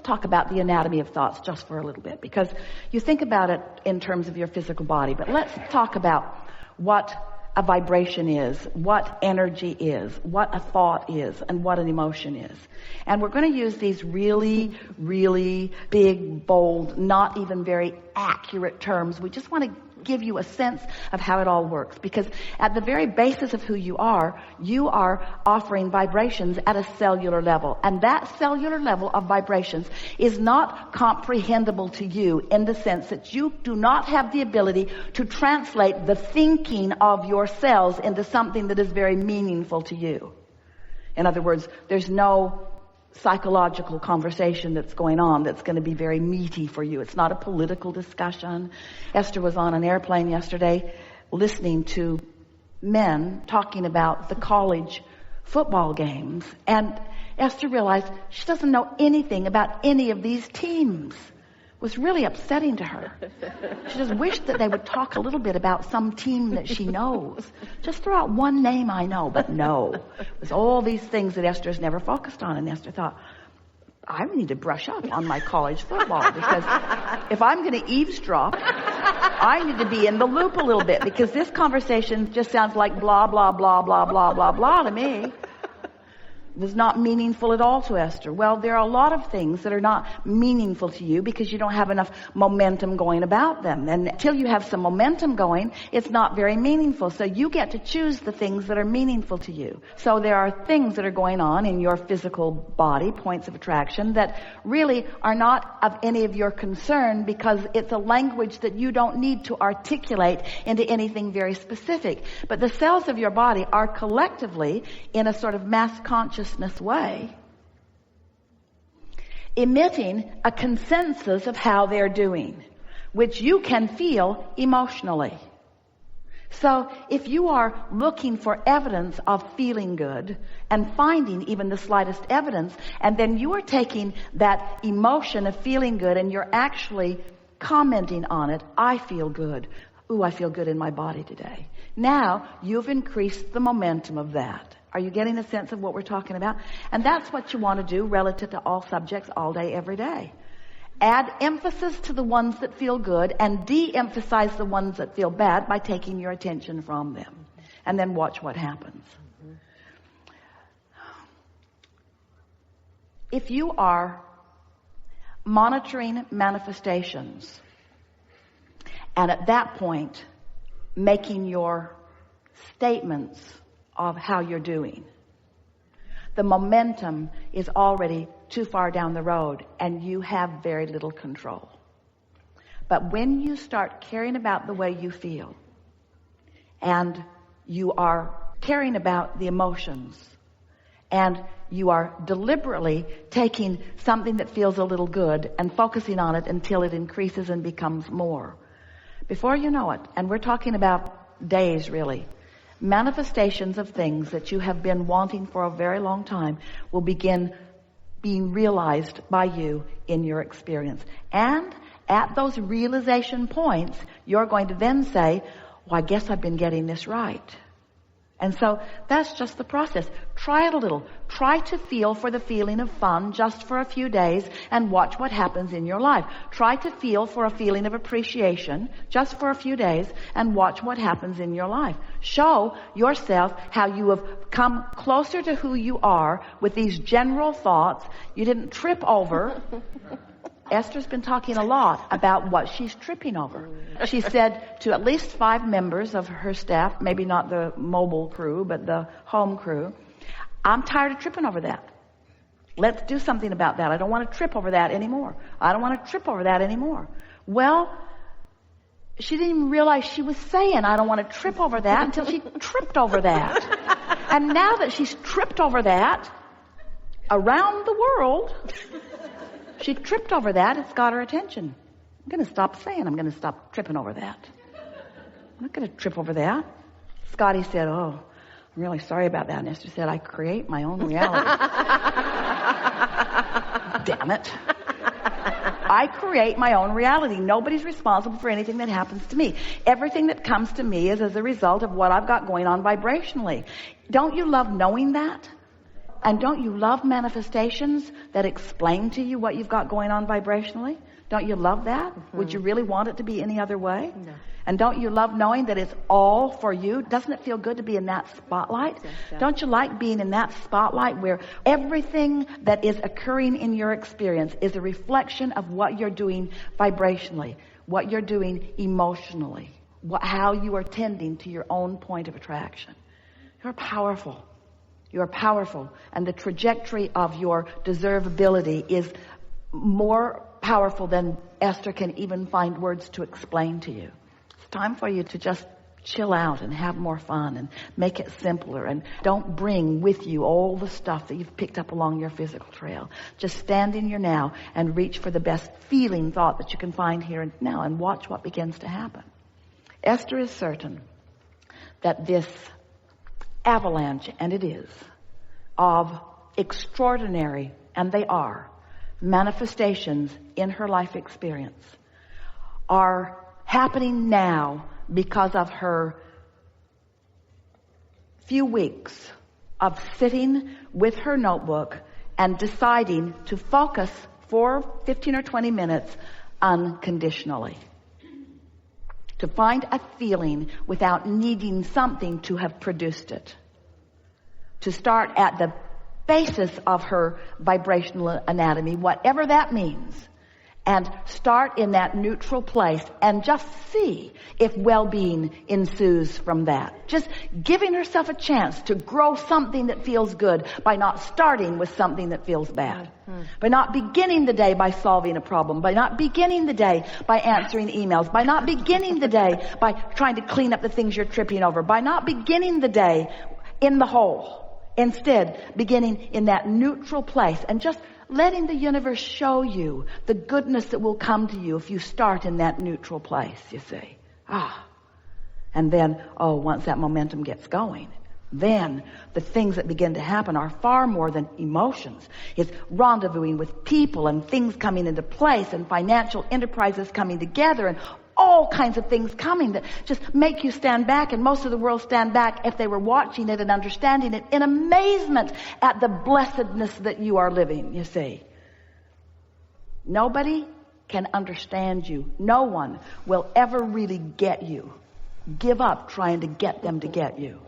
talk about the anatomy of thoughts just for a little bit, because you think about it in terms of your physical body, but let's talk about what a vibration is, what energy is, what a thought is, and what an emotion is. And we're going to use these really, really big, bold, not even very accurate terms. We just want to give you a sense of how it all works, because at the very basis of who you are offering vibrations at a cellular level, and that cellular level of vibrations is not comprehensible to you in the sense that you do not have the ability to translate the thinking of your cells into something that is very meaningful to you. In other words, there's no psychological conversation that's going on that's going to be very meaty for you. It's not a political discussion. Esther was on an airplane yesterday listening to men talking about the college football games, and Esther realized she doesn't know anything about any of these teams. It was really upsetting to her. She just wished that they would talk a little bit about some team that she knows. Just throw out one name I know, but no. It was all these things that Esther's never focused on, and Esther thought, I need to brush up on my college football, because if I'm going to eavesdrop, I need to be in the loop a little bit, because this conversation just sounds like blah, blah, blah, blah, blah, blah, blah to me. It was not meaningful at all to Esther. Well, there are a lot of things that are not meaningful to you because you don't have enough momentum going about them. And until you have some momentum going, it's not very meaningful. So you get to choose the things that are meaningful to you. So there are things that are going on in your physical body, points of attraction, that really are not of any of your concern, because it's a language that you don't need to articulate into anything very specific. But the cells of your body are collectively, in a sort of mass consciousness way, emitting a consensus of how they're doing, which you can feel emotionally. So if you are looking for evidence of feeling good and finding even the slightest evidence, and then you are taking that emotion of feeling good and you're actually commenting on it, I feel good. Ooh, I feel good in my body today. Now you've increased the momentum of that. Are you getting a sense of what we're talking about? And that's what you want to do relative to all subjects all day, every day. Add emphasis to the ones that feel good and de-emphasize the ones that feel bad by taking your attention from them. And then watch what happens. If you are monitoring manifestations, and at that point making your statements of how you're doing, the momentum is already too far down the road and you have very little control. But when you start caring about the way you feel, and you are caring about the emotions, and you are deliberately taking something that feels a little good and focusing on it until it increases and becomes more, before you know it, and we're talking about days really, manifestations of things that you have been wanting for a very long time will begin being realized by you in your experience. And at those realization points, you're going to then say, well, I guess I've been getting this right. And so that's just the process. Try it a little. Try to feel for the feeling of fun just for a few days and watch what happens in your life. Try to feel for a feeling of appreciation just for a few days and watch what happens in your life. Show yourself how you have come closer to who you are with these general thoughts. You didn't trip over. Esther's been talking a lot about what she's tripping over. She said to at least 5 members of her staff, maybe not the mobile crew, but the home crew, I'm tired of tripping over that. Let's do something about that. I don't want to trip over that anymore. I don't want to trip over that anymore. Well, she didn't even realize she was saying, I don't want to trip over that, until she tripped over that. And now that she's tripped over that, around the world, she tripped over that. It's got her attention. I'm going to stop saying I'm going to stop tripping over that. I'm not going to trip over that. Scotty said, oh, I'm really sorry about that. And Esther said, I create my own reality. Damn it. I create my own reality. Nobody's responsible for anything that happens to me. Everything that comes to me is as a result of what I've got going on vibrationally. Don't you love knowing that? And don't you love manifestations that explain to you what you've got going on vibrationally? Don't you love that? Mm-hmm. Would you really want it to be any other way? No. And don't you love knowing that it's all for you? Doesn't it feel good to be in that spotlight? Yes, don't you like being in that spotlight where everything that is occurring in your experience is a reflection of what you're doing vibrationally, what you're doing emotionally, how you are tending to your own point of attraction? You're powerful. You're powerful. And the trajectory of your deservability is more powerful than Esther can even find words to explain to you. It's time for you to just chill out and have more fun and make it simpler, and don't bring with you all the stuff that you've picked up along your physical trail. Just stand in your now and reach for the best feeling thought that you can find here and now, and watch what begins to happen. Esther is certain that this avalanche, and it is, of extraordinary, and they are, manifestations in her life experience are happening now because of her few weeks of sitting with her notebook and deciding to focus for 15 or 20 minutes unconditionally. To find a feeling without needing something to have produced it. To start at the basis of her vibrational anatomy, whatever that means, and start in that neutral place and just see if well-being ensues from that. Just giving herself a chance to grow something that feels good by not starting with something that feels bad. By not beginning the day by solving a problem, by not beginning the day by answering emails, by not beginning the day by trying to clean up the things you're tripping over, by not beginning the day in the hole. Instead, beginning in that neutral place and just letting the universe show you the goodness that will come to you if you start in that neutral place, you see. And then, once that momentum gets going, then the things that begin to happen are far more than emotions. It's rendezvousing with people and things coming into place and financial enterprises coming together and all kinds of things coming that just make you stand back, and most of the world stand back if they were watching it and understanding it in amazement at the blessedness that you are living, you see. Nobody can understand you. No one will ever really get you. Give up trying to get them to get you.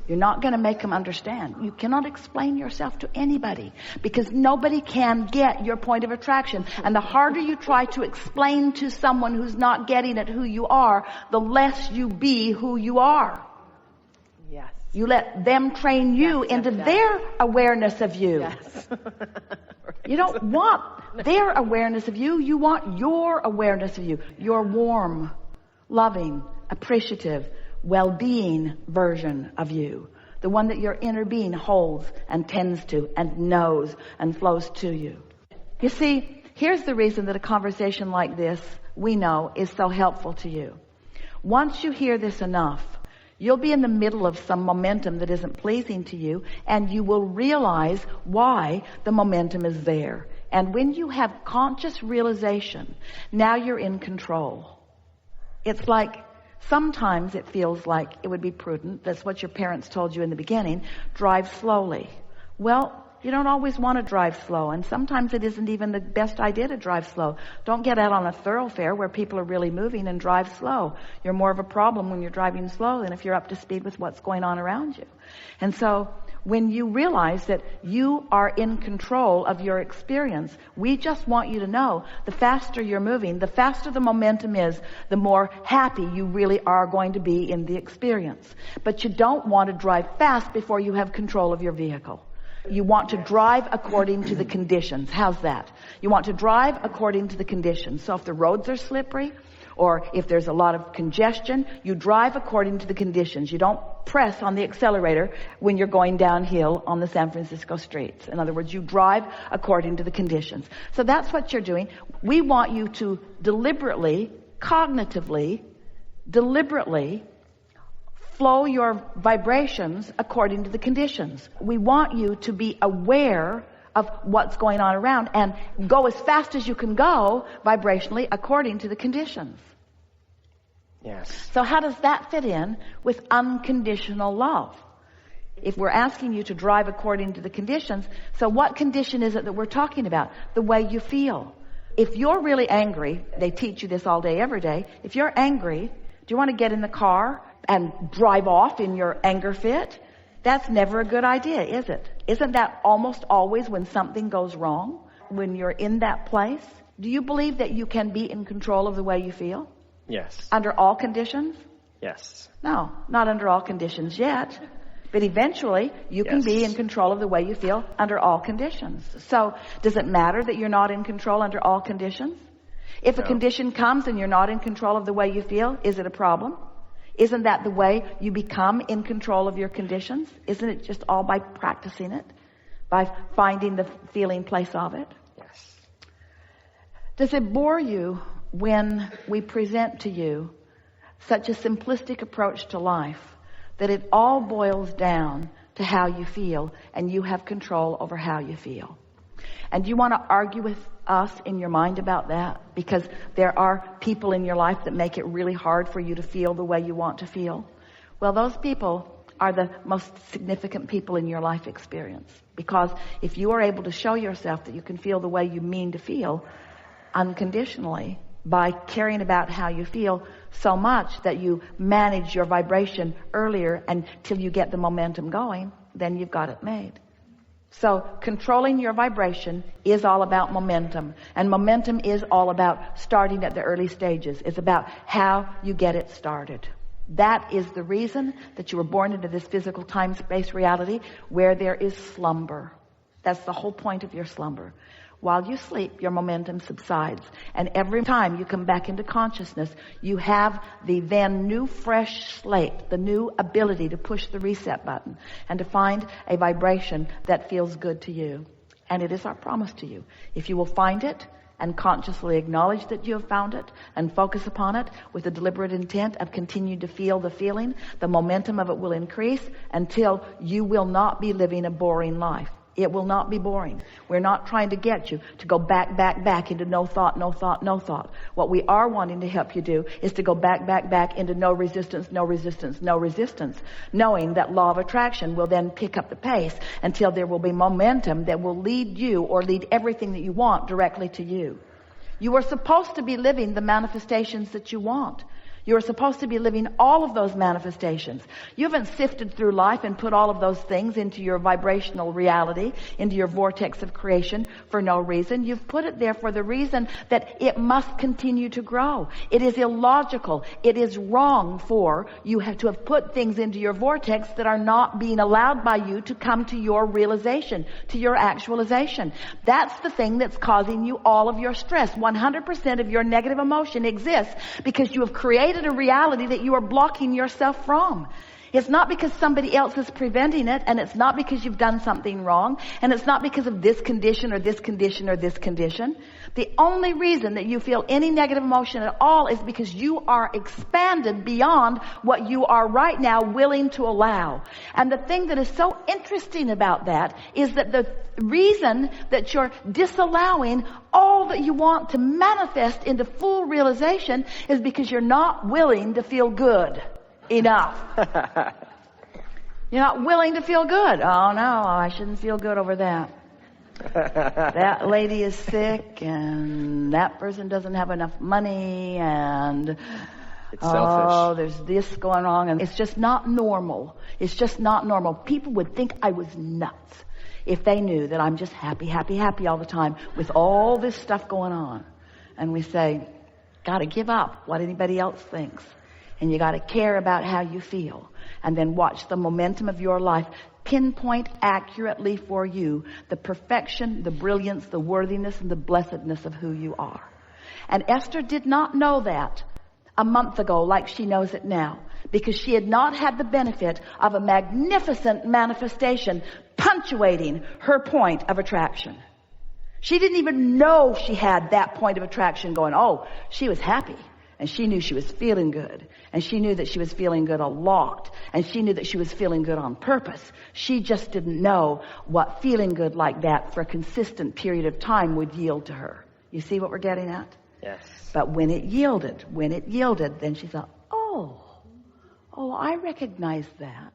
You're not going to make them understand. You cannot explain yourself to anybody because nobody can get your point of attraction. And the harder you try to explain to someone who's not getting it who you are, the less you be who you are. Yes. You let them train you into their awareness of you. Yes. You don't want their awareness of you. You want your awareness of you. Your warm, loving, appreciative, well-being version of you. The one that your inner being holds and tends to and knows and flows to you. You see, here's the reason that a conversation like this, we know, is so helpful to you. Once you hear this enough, you'll be in the middle of some momentum that isn't pleasing to you, and you will realize why the momentum is there. And when you have conscious realization, now you're in control. It's like, sometimes it feels like it would be prudent. That's what your parents told you in the beginning. Drive slowly. Well, you don't always want to drive slow, and sometimes it isn't even the best idea to drive slow. Don't get out on a thoroughfare where people are really moving and drive slow. You're more of a problem when you're driving slow than if you're up to speed with what's going on around you. And so when you realize that you are in control of your experience, we just want you to know the faster you're moving, the faster the momentum is, the more happy you really are going to be in the experience. But you don't want to drive fast before you have control of your vehicle. You want to drive according to the conditions. How's that? You want to drive according to the conditions. So if the roads are slippery, or if there's a lot of congestion, you drive according to the conditions. You don't press on the accelerator when you're going downhill on the San Francisco streets. In other words, you drive according to the conditions. So that's what you're doing. We want you to deliberately, cognitively, deliberately flow your vibrations according to the conditions. We want you to be aware of what's going on around and go as fast as you can go vibrationally according to the conditions. Yes. So how does that fit in with unconditional love? If we're asking you to drive according to the conditions, so what condition is it that we're talking about? The way you feel. If you're really angry, they teach you this all day, every day. If you're angry, do you want to get in the car and drive off in your anger fit? That's never a good idea, is it? Isn't that almost always when something goes wrong? When you're in that place? Do you believe that you can be in control of the way you feel? Yes. Under all conditions? Yes. No, not under all conditions yet. But eventually, you can be in control of the way you feel under all conditions. So, does it matter that you're not in control under all conditions? If a condition comes and you're not in control of the way you feel, is it a problem? Isn't that the way you become in control of your conditions? Isn't it just all by practicing it? By finding the feeling place of it? Yes. Does it bore you when we present to you such a simplistic approach to life that it all boils down to how you feel and you have control over how you feel? And do you want to argue with us in your mind about that? Because there are people in your life that make it really hard for you to feel the way you want to feel. Well, those people are the most significant people in your life experience. Because if you are able to show yourself that you can feel the way you mean to feel unconditionally by caring about how you feel so much that you manage your vibration earlier until you get the momentum going, then you've got it made. So controlling your vibration is all about momentum. And momentum is all about starting at the early stages. It's about how you get it started. That is the reason that you were born into this physical time-space reality where there is slumber. That's the whole point of your slumber. While you sleep, your momentum subsides. And every time you come back into consciousness, you have the then new fresh slate, the new ability to push the reset button and to find a vibration that feels good to you. And it is our promise to you. If you will find it and consciously acknowledge that you have found it and focus upon it with the deliberate intent of continuing to feel the feeling, the momentum of it will increase until you will not be living a boring life. It will not be boring. We're not trying to get you to go back into no thought, no thought, no thought. What we are wanting to help you do is to go back into no resistance, no resistance, no resistance, knowing that law of attraction will then pick up the pace until there will be momentum that will lead you or lead everything that you want directly to you. You are supposed to be living the manifestations that you want. You're supposed to be living all of those manifestations. You haven't sifted through life and put all of those things into your vibrational reality, into your vortex of creation for no reason. You've put it there for the reason that it must continue to grow. It is illogical. It is wrong for you to have put things into your vortex that are not being allowed by you to come to your realization, to your actualization. That's the thing that's causing you all of your stress. 100% of your negative emotion exists because you have created a reality that you are blocking yourself from. It's not because somebody else is preventing it, and it's not because you've done something wrong, and it's not because of this condition or this condition or this condition. The only reason that you feel any negative emotion at all is because you are expanded beyond what you are right now willing to allow. And the thing that is so interesting about that is that the reason that you're disallowing all that you want to manifest into full realization is because you're not willing to feel good enough. You're not willing to feel good. Oh no, I shouldn't feel good over that. That lady is sick and that person doesn't have enough money and it's selfish. There's this going on and it's just not normal. It's just not normal. People would think I was nuts if they knew that I'm just happy all the time with all this stuff going on. And we say, gotta give up what anybody else thinks. And you gotta care about how you feel. And then watch the momentum of your life pinpoint accurately for you the perfection, the brilliance, the worthiness, and the blessedness of who you are. And Esther did not know that a month ago like she knows it now, because she had not had the benefit of a magnificent manifestation punctuating her point of attraction. She didn't even know she had that point of attraction going. Oh, she was happy. And she knew she was feeling good. And she knew that she was feeling good a lot. And she knew that she was feeling good on purpose. She just didn't know what feeling good like that for a consistent period of time would yield to her. You see what we're getting at? Yes. But when it yielded, then she thought, oh, I recognize that.